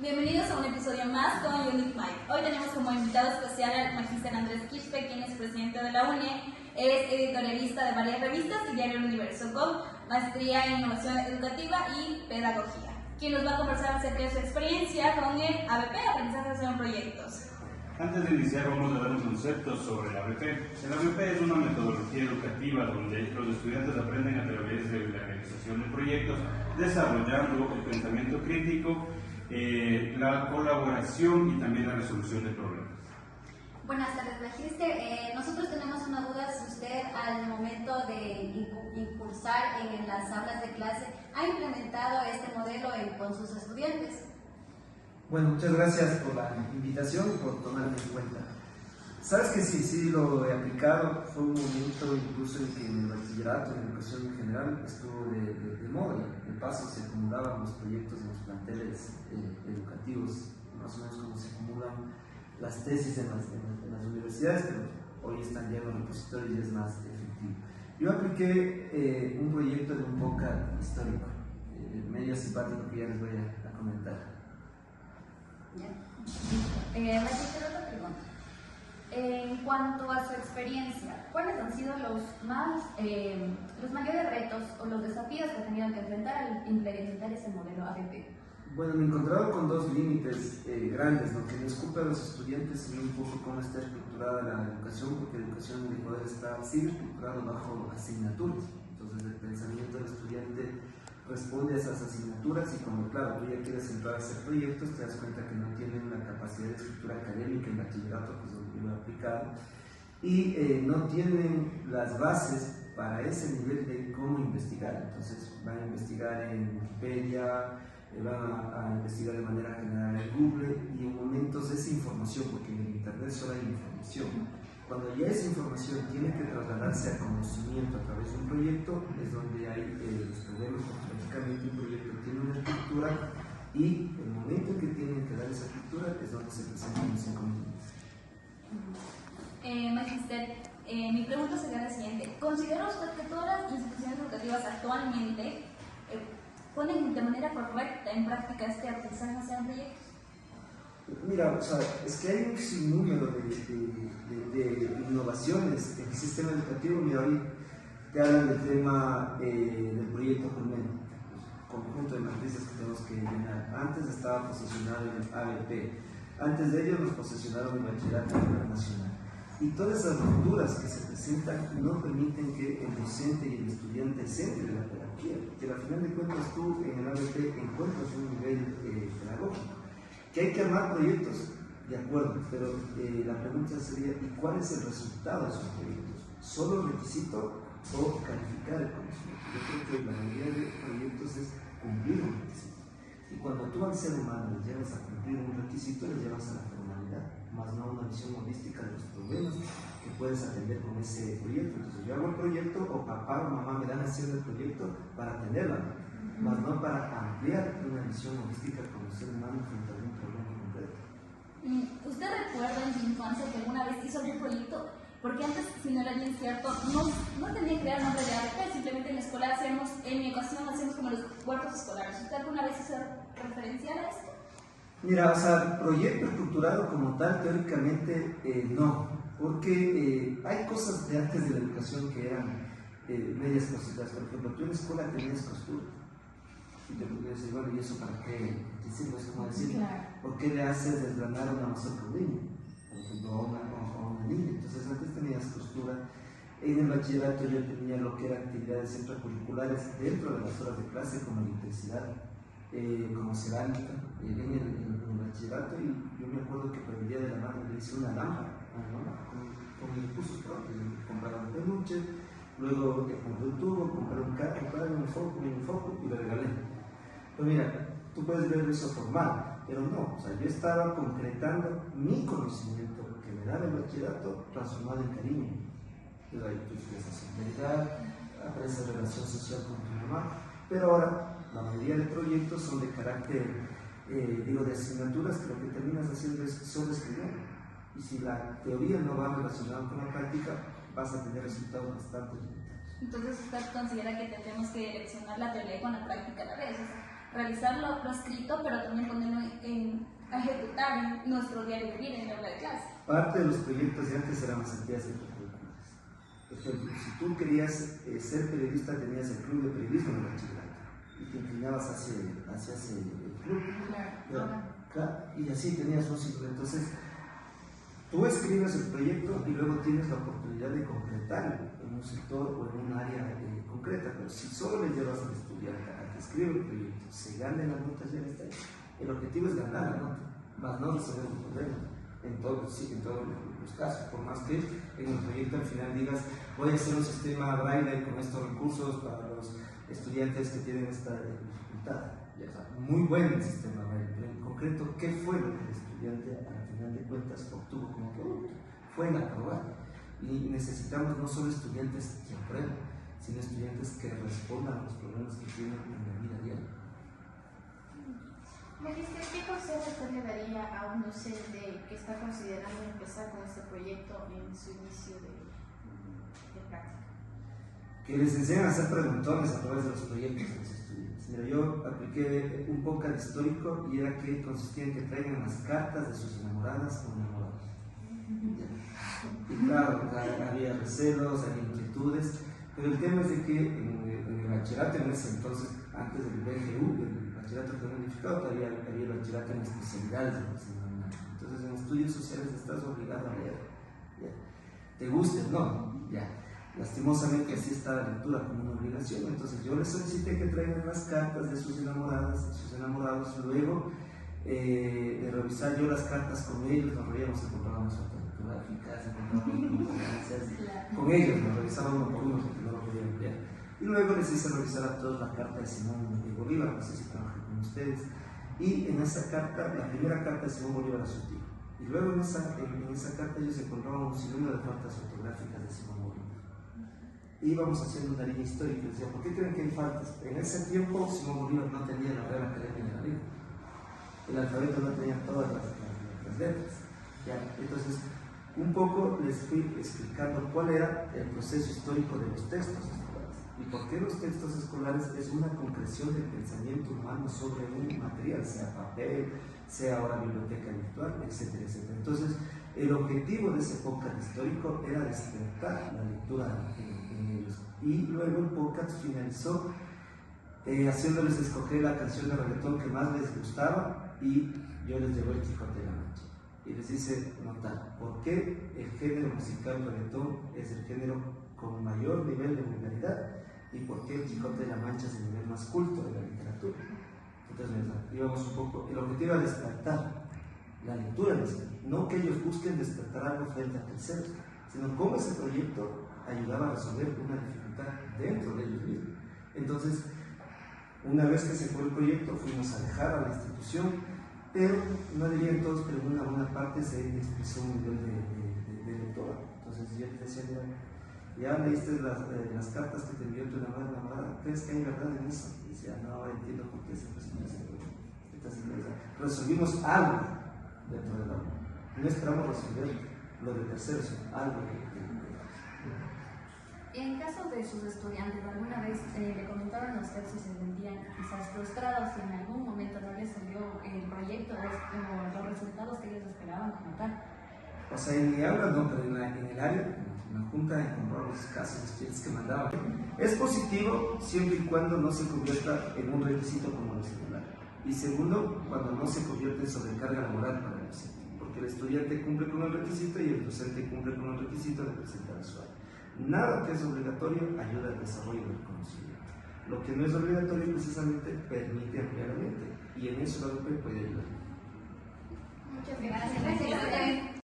Bienvenidos a un episodio más con Unique Mike. Hoy tenemos como invitado especial al magíster Andrés Quispe, quien es presidente de la UNE, es editorialista de varias revistas y Diario El Universo, con maestría en innovación educativa y pedagogía, quien nos va a conversar acerca de su experiencia con el ABP, Aprendizaje en Proyectos. Antes de iniciar vamos a dar un concepto sobre el ABP. El ABP es una metodología educativa donde los estudiantes aprenden a través de la realización de proyectos, desarrollando el pensamiento crítico, la colaboración y también la resolución de problemas. Buenas tardes, magíster. Nosotros tenemos una duda si usted al momento de impulsar en las aulas de clase ha implementado este modelo con sus estudiantes. Bueno, muchas gracias por la invitación y por tomarme en cuenta. Sabes que sí lo he aplicado. Fue un momento incluso en que en el bachillerato, en educación en general, estuvo de moda. De paso se acumulaban los proyectos en los planteles educativos, más o menos como se acumulan las tesis en las universidades, pero hoy están ya en los repositorios y es más efectivo. Yo apliqué un proyecto de un podcast histórico, medio simpático, que ya les voy a comentar. Magíster, otra pregunta. En cuanto a su experiencia, ¿cuáles han sido los mayores retos o los desafíos que ha tenido que enfrentar al implementar ese modelo ABP? Bueno, me he encontrado con dos límites grandes, lo que les ocupa a los estudiantes y un poco cómo está estructurada la educación, porque la educación en Ecuador sigue estructurada bajo asignaturas. Entonces el pensamiento del estudiante responde a esas asignaturas y cuando, claro, tú ya quieres entrar a hacer proyectos, te das cuenta que no tienen la capacidad de escritura académica en bachillerato, que es donde yo he aplicado, y no tienen las bases para ese nivel de cómo investigar. Entonces van a investigar en Wikipedia, van a investigar de manera general en Google y en momentos esa información, porque en el internet solo hay información. Cuando ya esa información tiene que trasladarse a conocimiento a través de un proyecto, es donde hay los problemas, porque prácticamente un proyecto tiene una estructura y el momento en que tienen que dar esa estructura es donde se presentan los inconvenientes. Magíster, mi pregunta sería la siguiente. ¿Considera usted que todas las instituciones educativas actualmente ponen de manera correcta en práctica este aprendizaje en proyectos? Mira, o sea, es que hay un sinnúmero de innovaciones en el sistema educativo. Mira, hoy te hablan del tema del proyecto Colmena, conjunto de matrices que tenemos que llenar. Antes estaba posesionado en el ABP, antes de ello nos posesionaron en el bachillerato internacional. Y todas esas rupturas que se presentan no permiten que el docente y el estudiante se entre en la pedagogía, que al final de cuentas tú en el ABP encuentras un nivel pedagógico. Que hay que armar proyectos, de acuerdo, pero la pregunta sería, ¿y cuál es el resultado de esos proyectos? ¿Solo requisito o calificar el conocimiento? Yo creo que la mayoría de proyectos es cumplir un requisito. Y cuando tú al ser humano le llevas a cumplir un requisito, le llevas a la formalidad, más no una visión holística de los problemas que puedes atender con ese proyecto. Entonces yo hago el proyecto, o papá o mamá me dan haciendo el proyecto para atenderla, más no para ampliar una visión holística como ser humano frente a un problema concreto. ¿Usted recuerda en su infancia que alguna vez hizo algún proyecto? Porque antes, si no era bien cierto, no tenía que crear nombre de ABP, simplemente en la escuela hacíamos, en mi ocasión hacíamos como los huertos escolares. ¿Usted alguna vez hizo referencia a esto? Mira, o sea, proyecto estructurado como tal, teóricamente no, porque hay cosas de antes de la educación que eran medias cositas. Por ejemplo, tú en la escuela tenías costura. Y te podrías decir, bueno, ¿y eso para qué? Es como decir, Claro. ¿por qué le haces desgranar una mazorca a un niño? Por ejemplo, a una niña. Entonces, antes tenías costura. En el bachillerato yo tenía lo que eran actividades extracurriculares dentro de las horas de clase, como electricidad, como cerámica, en el bachillerato. Y yo me acuerdo que para el Día de la Madre le hice una lámpara, con recursos propios. Compraron peluche, luego compré un tubo, compré un carro, compré un foco y lo regalé. Pero mira, tú puedes ver eso formal, pero no, o sea, yo estaba concretando mi conocimiento que me daba el bachillerato transformado en cariño. Entonces ahí tú expresas solidaridad, aprendes relación social con tu mamá, pero ahora la mayoría de proyectos son de carácter, de asignaturas, que lo que terminas haciendo es solo escribir. Y si la teoría no va relacionada con la práctica, vas a tener resultados bastante limitados. Entonces, ¿usted considera que tendremos que direccionar la teoría con la práctica a la vez? realizar lo escrito, pero también ponerlo a ejecutar en nuestro diario vivir, en la aula de clase. Parte de los proyectos de antes eran las actividades extracurriculares. Por ejemplo, si tú querías ser periodista, tenías el club de periodismo en el bachillerato y te inclinabas hacia el club. Claro, y así tenías un ciclo. Entonces, tú escribes el proyecto y luego tienes la oportunidad de concretarlo en un sector o en un área concreta, pero si solo le llevas al estudiante a que escriba el proyecto, se gane las notas, ya está ahí. El objetivo es ganar la nota, más no resolver un problema, en todos los casos, por más que en el proyecto al final digas, voy a hacer un sistema braille con estos recursos para los estudiantes que tienen esta dificultad. Ya está, muy bueno el sistema braille, pero en concreto, ¿qué fue lo que el estudiante al final de cuentas obtuvo como producto? Fue en aprobar. Y necesitamos no solo estudiantes que aprueben, sino estudiantes que respondan a los problemas que tienen en la vida diaria. Magister, ¿qué consejo usted le daría a un docente que está considerando empezar con este proyecto en su inicio de práctica? Que les enseñan a hacer preguntones a través de los proyectos de los estudiantes. Mira, yo apliqué un poco al histórico y era que consistía en que traigan las cartas de sus enamoradas o enamorados. Y claro, había recelos, había inquietudes, pero el tema es de que en el bachillerato en ese entonces, antes del BGU, el bachillerato que unificado, todavía había el bachillerato en especialidades. Entonces en estudios sociales estás obligado a leer. ¿Ya? ¿Te guste? No. Ya. Lastimosamente así está la lectura como una obligación. Entonces yo les solicité que traigan las cartas de sus enamoradas, de sus enamorados. Luego de revisar yo las cartas con ellos, nos reíamos, encontrábamos fotográficas, con ellos, nos revisaban uno por uno porque no lo podían emplear. Y luego les hice revisar a todos la carta de Simón de Bolívar, no sé si trabajan con ustedes. Y en esa carta, la primera carta de Simón Bolívar a su tío. Y luego en esa carta ellos encontraban un sinnúmero de faltas ortográficas de Simón Bolívar. Y íbamos haciendo una línea histórica. Decía, ¿por qué creen que hay faltas? En ese tiempo Simón Bolívar no tenía la Real Academia de la Lengua. El alfabeto no tenía todas las letras. ¿Ya? Entonces, un poco les fui explicando cuál era el proceso histórico de los textos escolares y por qué los textos escolares es una concreción del pensamiento humano sobre un material, sea papel, sea ahora biblioteca virtual, etcétera, etcétera. Entonces, el objetivo de ese podcast histórico era despertar la lectura en ellos. Y luego el podcast finalizó haciéndoles escoger la canción de reggaetón que más les gustaba y yo les llevo el Quijote de la Mancha. Y les hice notar por qué el género musical reggaetón es el género con mayor nivel de vulgaridad y por qué el Quijote de la Mancha es el nivel más culto de la literatura. Entonces, íbamos un poco, el objetivo era despertar la lectura, no que ellos busquen despertar algo frente a terceros, sino cómo ese proyecto ayudaba a resolver una dificultad dentro de ellos mismos. Entonces, una vez que se fue el proyecto, fuimos a dejar a la institución, pero no dirían todos, pero en una buena parte se expresó un nivel de lectura. Entonces yo les decía, ya leíste las cartas que te envió tu enamorada, ¿crees que hay verdad en eso? Y decía, no, entiendo por qué se presenta ese problema. Entonces resolvimos algo dentro del aula. No esperamos resolver lo de terceros, sino algo En caso de sus estudiantes, ¿alguna vez le comentaron a usted si se sentían quizás frustrados, si en algún momento no les salió el proyecto o los resultados que ellos esperaban como tal? O sea, en mi aula no, pero en el área, en la junta, encontramos los casos de estudiantes que mandaban. Es positivo siempre y cuando no se convierta en un requisito como el celular. Y segundo, cuando no se convierte en sobrecarga laboral para el docente, porque el estudiante cumple con el requisito y el docente cumple con el requisito de presentar a su área. Nada que es obligatorio ayuda al desarrollo del conocimiento. Lo que no es obligatorio precisamente permite ampliar la mente y en eso la UP puede ayudar. Muchas gracias.